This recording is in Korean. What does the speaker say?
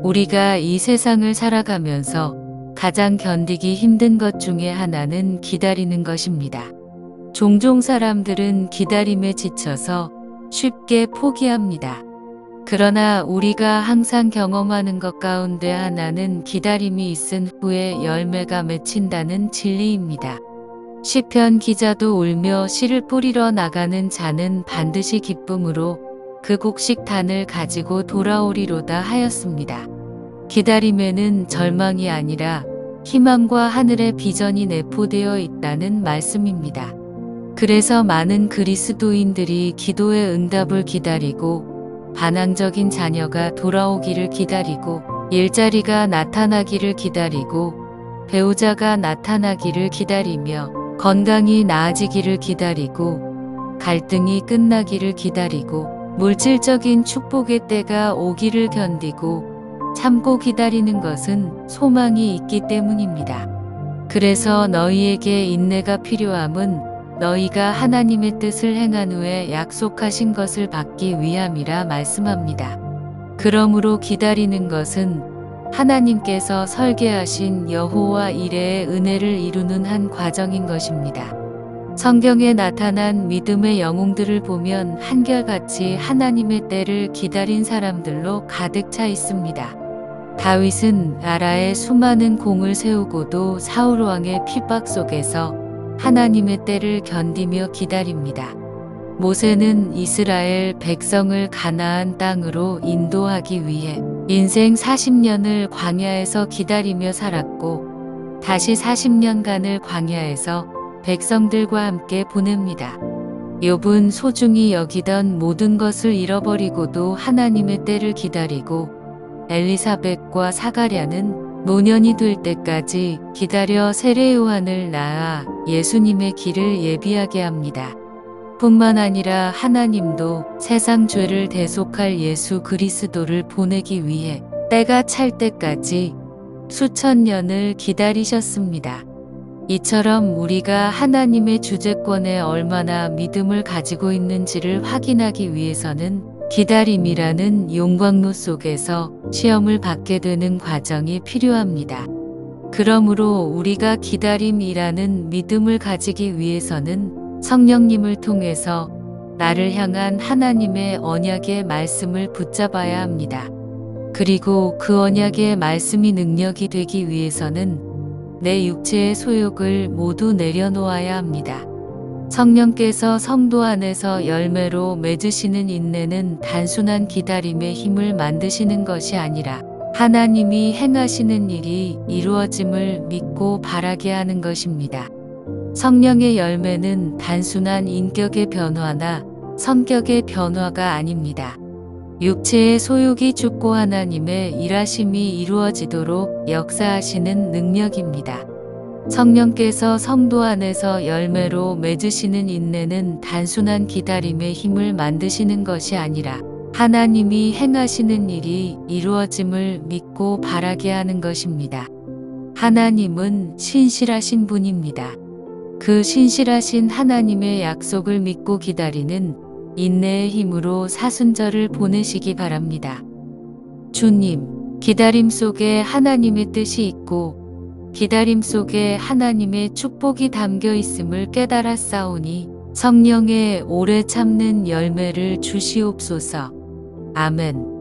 우리가 이 세상을 살아가면서 가장 견디기 힘든 것 중에 하나는 기다리는 것입니다. 종종 사람들은 기다림에 지쳐서 쉽게 포기합니다. 그러나 우리가 항상 경험하는 것 가운데 하나는 기다림이 있은 후에 열매가 맺힌다는 진리입니다. 시편 기자도 울며 씨를 뿌리러 나가는 자는 반드시 기쁨으로 그 곡식단을 가지고 돌아오리로다 하였습니다. 기다림에는 절망이 아니라 희망과 하늘의 비전이 내포되어 있다는 말씀입니다. 그래서 많은 그리스도인들이 기도의 응답을 기다리고 반항적인 자녀가 돌아오기를 기다리고 일자리가 나타나기를 기다리고 배우자가 나타나기를 기다리며 건강이 나아지기를 기다리고 갈등이 끝나기를 기다리고 물질적인 축복의 때가 오기를 견디고 참고 기다리는 것은 소망이 있기 때문입니다. 그래서 너희에게 인내가 필요함은 너희가 하나님의 뜻을 행한 후에 약속하신 것을 받기 위함이라 말씀합니다. 그러므로 기다리는 것은 하나님께서 설계하신 여호와 이레의 은혜를 이루는 한 과정인 것입니다. 성경에 나타난 믿음의 영웅들을 보면 한결같이 하나님의 때를 기다린 사람들로 가득 차 있습니다. 다윗은 나라에 수많은 공을 세우고도 사울 왕의 핍박 속에서 하나님의 때를 견디며 기다립니다. 모세는 이스라엘 백성을 가나안 땅으로 인도하기 위해 인생 40년을 광야에서 기다리며 살았고 다시 40년간을 광야에서 백성들과 함께 보냅니다. 욥은 소중히 여기던 모든 것을 잃어버리고도 하나님의 때를 기다리고 엘리사벳과 사가랴는 노년이 될 때까지 기다려 세례 요한을 낳아 예수님의 길을 예비하게 합니다. 뿐만 아니라 하나님도 세상 죄를 대속할 예수 그리스도를 보내기 위해 때가 찰 때까지 수천 년을 기다리셨습니다. 이처럼 우리가 하나님의 주재권에 얼마나 믿음을 가지고 있는지를 확인하기 위해서는 기다림이라는 용광로 속에서 시험을 받게 되는 과정이 필요합니다. 그러므로 우리가 기다림이라는 믿음을 가지기 위해서는 성령님을 통해서 나를 향한 하나님의 언약의 말씀을 붙잡아야 합니다. 그리고 그 언약의 말씀이 능력이 되기 위해서는 내 육체의 소욕을 모두 내려놓아야 합니다. 성령께서 성도 안에서 열매로 맺으시는 인내는 단순한 기다림의 힘을 만드시는 것이 아니라 하나님이 행하시는 일이 이루어짐을 믿고 바라게 하는 것입니다. 성령의 열매는 단순한 인격의 변화나 성격의 변화가 아닙니다. 육체의 소욕이 죽고 하나님의 일하심이 이루어지도록 역사하시는 능력입니다. 성령께서 성도 안에서 열매로 맺으시는 인내는 단순한 기다림의 힘을 만드시는 것이 아니라 하나님이 행하시는 일이 이루어짐을 믿고 바라게 하는 것입니다. 하나님은 신실하신 분입니다. 그 신실하신 하나님의 약속을 믿고 기다리는 인내의 힘으로 사순절을 보내시기 바랍니다. 주님, 기다림 속에 하나님의 뜻이 있고 기다림 속에 하나님의 축복이 담겨 있음을 깨달았사오니 성령의 오래 참는 열매를 주시옵소서. 아멘.